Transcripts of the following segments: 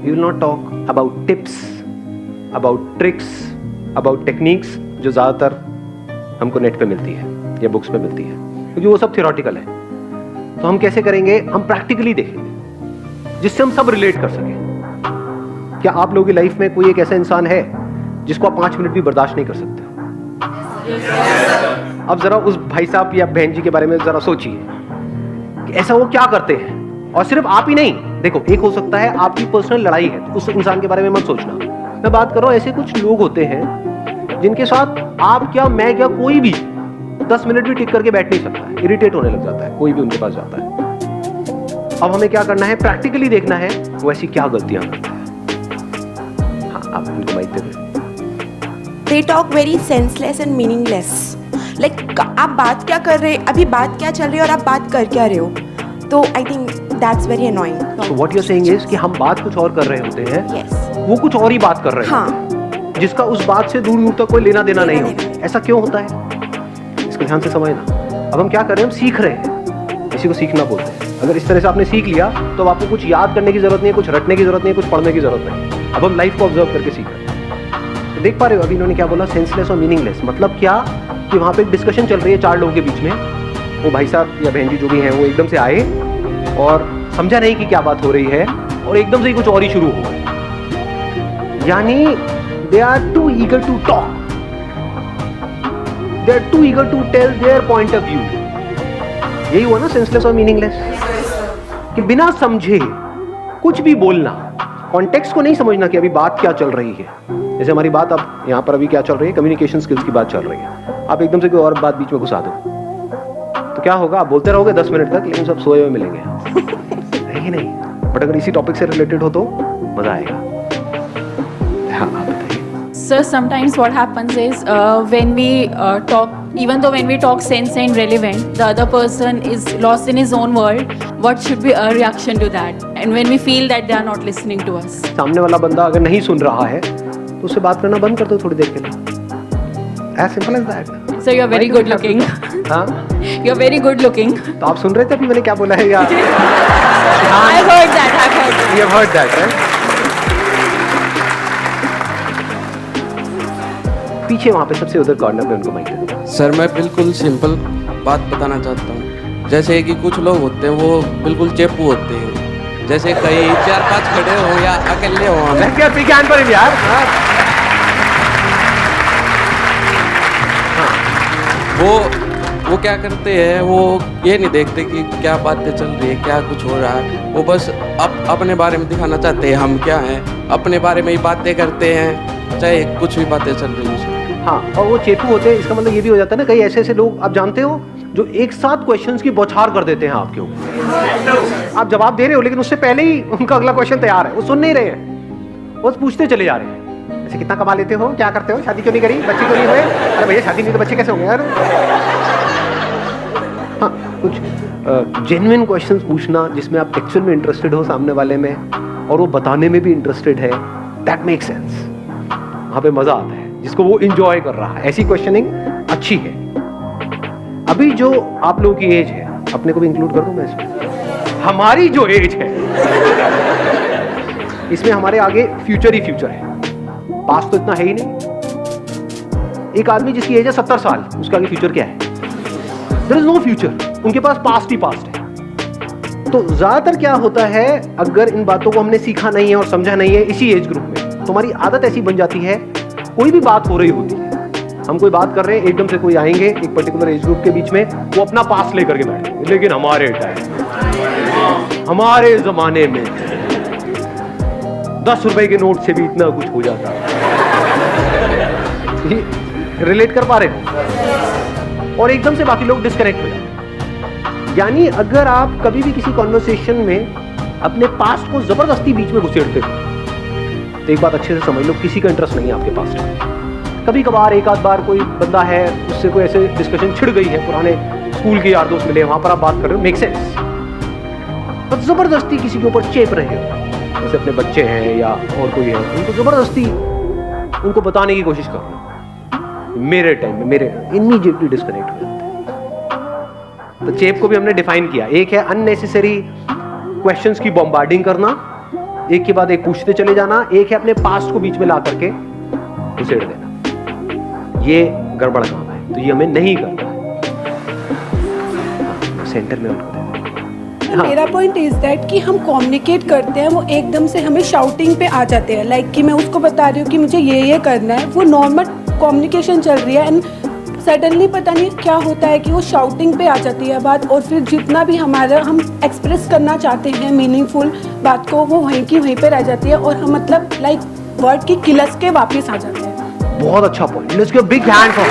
We will not talk about tips, about tricks, about techniques जो ज़्यादातर हमको net पे मिलती है या बुक्स पे मिलती है, क्योंकि वो सब थियोरेटिकल है। तो हम कैसे करेंगे? हम प्रैक्टिकली देखेंगे जिससे हम सब रिलेट कर सकें। क्या आप लोगों की लाइफ में कोई एक ऐसा इंसान है जिसको आप 5 मिनट भी बर्दाश्त नहीं कर सकते? अब जरा उस भाई साहब या बहन जी के बारे में जरा सोचिए कि ऐसा वो क्या करते हैं। और सिर्फ आप ही नहीं, देखो एक हो सकता है आपकी पर्सनल लड़ाई है, तो उस इंसान के बारे में मत सोचना। मैं बात कर रहा हूं ऐसे कुछ लोग होते हैं जिनके साथ आप क्या, मैं क्या, कोई भी 10 मिनट भी टिक करके बैठ नहीं सकता है, इरिटेट होने लग जाता है कोई भी उनके पास जाता है। अब हमें क्या करना है? प्रैक्टिकली देखना है वो ऐसी क्या गलतियां करते हैं। हाँ, आप उनको माइक दे दें। They talk very senseless and meaningless. Like आप बात क्या कर रहे, अभी बात क्या चल रही है और आप बात कर क्या रहे हो? तो I think that's very annoying. So what you're saying is कि हम बात कुछ और कर रहे होते हैं, Yes. वो कुछ और ही बात कर रहे हाँ. होते हैं, जिसका उस बात से दूर दूर तक कोई लेना देना नहीं होता। ऐसा क्यों होता है? इसको ध्यान से समझना। अब हम क्या कर रहे हैं? हम सीख रहे हैं, इसी को सीखना बोलते हैं। अगर इस तरह से आपने सीख लिया तो अब आपको कुछ याद करने की जरूरत नहीं है, कुछ रटने की जरूरत नहीं है, कुछ पढ़ने की जरूरत नहीं। अब हम लाइफ को ऑब्जर्व करके सीख रहे हैं। तो देख पा रहे हो अभी इन्होंने क्या बोला? सेंसलेस और मीनिंगलेस। मतलब क्या कि वहाँ पे एक डिस्कशन चल रही है 4 लोगों के बीच में, वो भाई साहब या बहन जी जो भी हैं वो एकदम से आए और समझा नहीं कि क्या बात हो रही है और एकदम से ही कुछ और ही शुरू हो गया। यानी they are too eager to talk, they are too eager to tell their point of view. यही हुआ ना सेंसलेस और मीनिंगलेस, कि बिना समझे कुछ भी बोलना, कॉन्टेक्स्ट को नहीं समझना कि अभी बात क्या चल रही है। जैसे हमारी बात अब यहाँ पर अभी क्या चल रही है? कम्युनिकेशन स्किल्स की बात चल रही है। आप एकदम से कोई और बात बीच में घुसा दो तो क्या होगा? आप बोलते रहोगे 10 मिनट तक, लेकिन सब सोए हुए मिलेंगे है कि नहीं? बट अगर इसी टॉपिक से रिलेटेड हो तो मजा आएगा। हाँ, आप बताइए। Sir, sometimes what happens is when we talk, even though when we talk sense and relevant, the other person is lost in his own world. What should be our reaction to that? And when we feel that they are not listening to us. सामने वाला बंदा अगर नहीं सुन रहा है तो उससे बात करना बंद कर दो थोड़ी देर के लिए। As simple as that. Sir, you are very good looking. हाँ, You are very good looking. तो आप सुन रहे थे अभी मैंने क्या बोला है या? I heard that. I heard that. You have heard that, right? पीछे वहाँ पे सबसे उधर कॉर्नर पे उनको माइक दे दो। सर मैं बिल्कुल सिंपल बात बताना चाहता हूँ। जैसे कि कुछ लोग होते हैं वो बिल्कुल चेपू होते हैं, जैसे कई 4-5 खड़े हो या अकेले हो। ज्ञान पर यार। वो क्या करते हैं, वो ये नहीं देखते कि क्या बातें चल रही है, क्या कुछ हो रहा है। वो बस अपने बारे में दिखाना चाहते हैं हम क्या हैं, अपने बारे में ही बातें करते हैं, चाहे कुछ भी बातें चल रही है। हाँ, और वो चेपू होते हैं। इसका मतलब ये भी हो जाता है ना, कई ऐसे लोग आप जानते हो जो एक साथ क्वेश्चंस की बौछार कर देते हैं आपके ऊपर। आप जवाब दे रहे हो लेकिन उससे पहले ही उनका अगला क्वेश्चन तैयार है, वो सुन नहीं रहे हैं, वो पूछते चले जा रहे हैं। जैसे कितना कमा लेते हो, क्या करते हो, शादी क्यों नहीं करी, बच्चे क्यों नहीं हुए? अरे भैया शादी नहीं तो बच्चे कैसे होंगे यार? हाँ, कुछ जेन्युइन क्वेश्चंस पूछना जिसमें आप एक्चुअल में इंटरेस्टेड हो सामने वाले में और वो बताने में भी इंटरेस्टेड है, दैट मेक सेंस। वहाँ पे मजा आता है, जिसको वो इंजॉय कर रहा है। ऐसी क्वेश्चनिंग अच्छी है। अभी जो आप लोगों की एज है, अपने को भी इंक्लूड कर दूं मैं इसमें, हमारी जो एज है इसमें हमारे आगे फ्यूचर ही फ्यूचर है, पास्ट तो इतना है ही नहीं। एक आदमी जिसकी एज है 70 साल, उसका आगे फ्यूचर क्या है? देयर इज नो फ्यूचर, उनके पास पास्ट ही पास्ट है। तो ज्यादातर क्या होता है, अगर इन बातों को हमने सीखा नहीं है और समझा नहीं है इसी एज ग्रुप में, तो हमारी आदत ऐसी बन जाती है, कोई भी बात हो रही होती है, हम कोई बात कर रहे हैं, एकदम से कोई आएंगे एक पर्टिकुलर एज ग्रुप के बीच में, वो अपना पास लेकर के बैठेंगे। लेकिन हमारे टाइम, हमारे जमाने में 10 रुपए के नोट से भी इतना कुछ हो जाता है। रिलेट कर पा रहे हो? और एकदम से बाकी लोग डिस्कनेक्ट हो जाते। यानी अगर आप कभी भी किसी कॉन्वर्सेशन में अपने पास्ट को जबरदस्ती बीच में घुसेड़ते हो तो एक बात अच्छे से समझ लो, किसी का इंटरेस्ट नहीं है आपके पास। कभी कभार एक आध बार कोई बंदा है, उससे कोई ऐसे डिस्कशन छिड़ गई है, पुराने स्कूल के यार दोस्त मिले, वहां पर आप बात कर रहे हो, मेक सेंस। पर जबरदस्ती किसी के ऊपर चेप रहे हो, जैसे अपने बच्चे हैं या और कोई है, उनको जबरदस्ती उनको बताने की कोशिश कर रहे हो, मेरे टाइम में मेरे इमीडिएटली डिस्कनेक्ट हो जाते हैं। तो चेप को भी हमने डिफाइन किया, एक है अननेसेसरी क्वेश्चंस की बॉम्बार्डिंग करना एक के बाद एक पूछते चले जाना, एक है अपने पास्ट को बीच में ला करके घुसेड़ देना। ये गड़बड़ काम है, तो ये हमें नहीं करना है। सेंटर में उनको देना। मेरा पॉइंट इज दैट कि हम कम्युनिकेट करते हैं, वो एकदम से हमें शाउटिंग पे आ जाते हैं, लाइक कि मैं उसको बता रही हूँ कि मुझे ये करना है, वो नॉर्मल कम्युनिकेशन चल रही है एंड सडनली पता नहीं क्या होता है कि वो शाउटिंग पे आ जाती है बात, और फिर जितना भी हमारा हम एक्सप्रेस करना चाहते हैं मीनिंगफुल बात को, वो वहीं की वहीं पे रह जाती है और हम मतलब लाइक वर्ड की किलस के वापस आ जाते हैं। बहुत अच्छा point, let's give big hand for.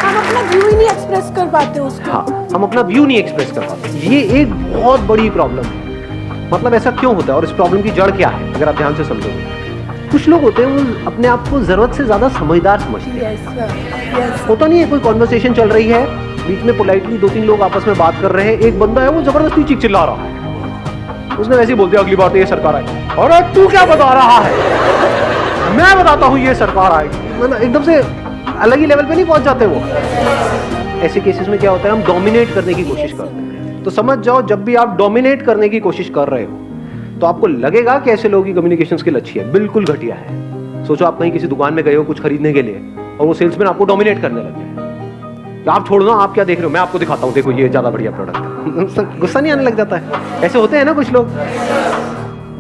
हम अपना व्यू ही नहीं एक्सप्रेस कर पाते उसको। हाँ, हम अपना व्यू नहीं एक्सप्रेस कर पाते। ये एक बहुत बड़ी प्रॉब्लम है। मतलब ऐसा क्यों होता है और इस प्रॉब्लम की जड़ क्या है, अगर आप ध्यान से समझोगे। कुछ लोग होते हैं वो अपने आप को जरूरत से ज्यादा समझदार समझते हैं। यस होता नहीं है, कोई कॉन्वर्सेशन चल रही है, बीच में पोलाइटली 2-3 लोग आपस में बात कर रहे हैं, एक बंदा है वो जबरदस्ती चीख चिल्ला रहा है, उसने वैसे ही बोल दिया अगली बार तो ये सरकार आएगी। और तू क्या बता रहा है, मैं बताता हूँ ये सरकार आएगी। मतलब एकदम से अलग ही लेवल पे नहीं पहुंच जाते वो। ऐसे केसेस में क्या होता है, हम डोमिनेट करने की कोशिश करते हैं। तो समझ जाओ, जब भी आप डोमिनेट करने की कोशिश कर रहे हो तो आपको लगेगा कि ऐसे लोगों की कम्युनिकेशन स्किल अच्छी है, बिल्कुल घटिया है। सोचो आप कहीं किसी दुकान में गए हो कुछ खरीदने के लिए और वो सेल्समैन आपको डोमिनेट करने लग गया। आप छोड़ो ना, आप क्या देख रहे हो, मैं आपको दिखाता हूँ, देखो ये ज्यादा बढ़िया प्रोडक्ट है। गुस्सा नहीं आने लग जाता है? ऐसे होते हैं ना कुछ लोग।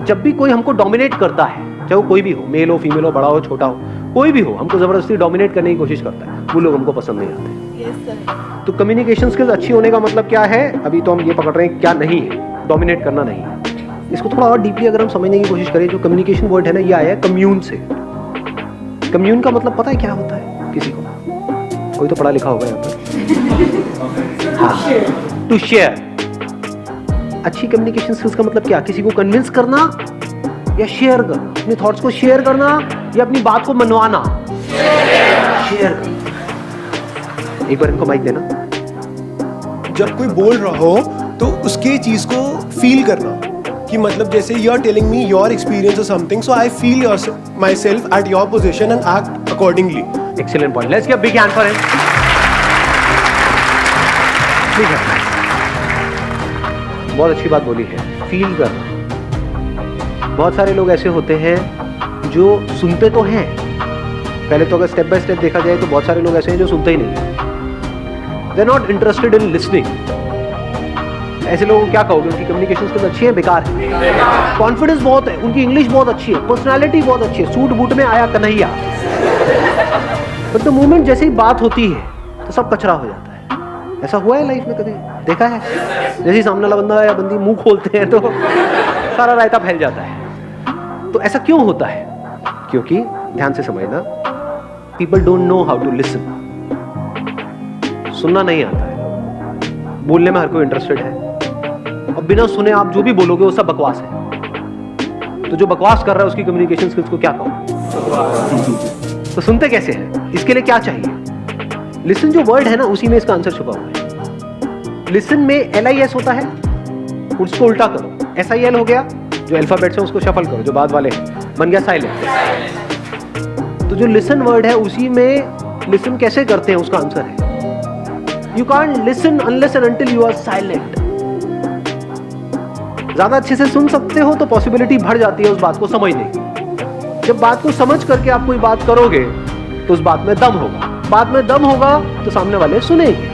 जब भी कोई हमको डोमिनेट करता है, चाहे वो कोई भी हो, मेल हो, फीमेल हो, बड़ा हो, छोटा हो, कोई भी हो, हमको जबरदस्ती डोमिनेट करने की कोशिश करता है, वो लोग हमको पसंद नहीं आते। तो कम्युनिकेशन स्किल्स अच्छी होने का मतलब क्या है, अभी तो हम ये पकड़ रहे हैं क्या नहीं है, डोमिनेट करना नहीं है। इसको थोड़ा और डीपली अगर हम समझने की कोशिश करें, जो कम्युनिकेशन वर्ड है ना, ये आया है कम्यून से। कम्यून का मतलब पता है क्या होता है किसी को? कोई तो पढ़ा लिखा होगा यहाँ पर। हाँ, टू शेयर। अच्छी कम्युनिकेशन स्किल्स का मतलब क्या? किसी को कन्विंस करना या शेयर करना, अपने थॉट्स को शेयर करना या अपनी बात को मनवाना। शेयर करना। एक बार इनको माइक देना। जब कोई बोल रहा हो तो उसके चीज को फील करना, कि मतलब जैसे you are telling me your experience और something, so I feel my self at your position and act accordingly. Excellent point, let's give big hand for him. ठीक है, बहुत अच्छी बात बोली है, फील करना। बहुत सारे लोग ऐसे होते हैं जो सुनते तो हैं, पहले तो अगर स्टेप बाय स्टेप देखा जाए तो बहुत सारे लोग ऐसे हैं जो सुनते ही नहीं, they are not interested in listening. ऐसे लोगों को क्या कहोगे, उनकी कम्युनिकेशन स्किल्स अच्छी है, बेकार है? कॉन्फिडेंस बहुत है, उनकी इंग्लिश बहुत अच्छी है, पर्सनालिटी बहुत अच्छी है, सूट बूट में आया कन्हैया, बट द मोमेंट जैसे ही बात होती है तो सब कचरा हो जाता है। ऐसा हुआ है लाइफ में कभी देखा है? जैसे ही सामने वाला बंदा या बंदी मुंह खोलते हैं तो सारा रायता फैल जाता है। तो ऐसा क्यों होता है? क्योंकि ध्यान से समझना, people don't know how to listen. सुनना नहीं आता है, बोलने में हर कोई इंटरेस्टेड है, और बिना सुने आप जो भी बोलोगे वो सब बकवास है। तो जो बकवास कर रहा है उसकी कम्युनिकेशन स्किल्स को क्या कहो? तो सुनते कैसे हैं? इसके लिए क्या चाहिए? लिसन जो वर्ड है ना, उसी में इसका आंसर छुपा हुआ है। लिसन में LIS होता है, उसको उल्टा करो, SIL हो गया, जो अल्फाबेट्स है उसको शफल करो, जो बाद वाले बन गया साइलेंट। तो जो लिसन वर्ड है उसी में लिसन कैसे करते हैं उसका आंसर है, you can't listen unless and until you are silent. ज्यादा अच्छे से सुन सकते हो तो पॉसिबिलिटी बढ़ जाती है उस बात को समझने की। जब बात को समझ करके आप कोई बात करोगे तो उस बात में दम होगा, बात में दम होगा तो सामने वाले सुनेंगे।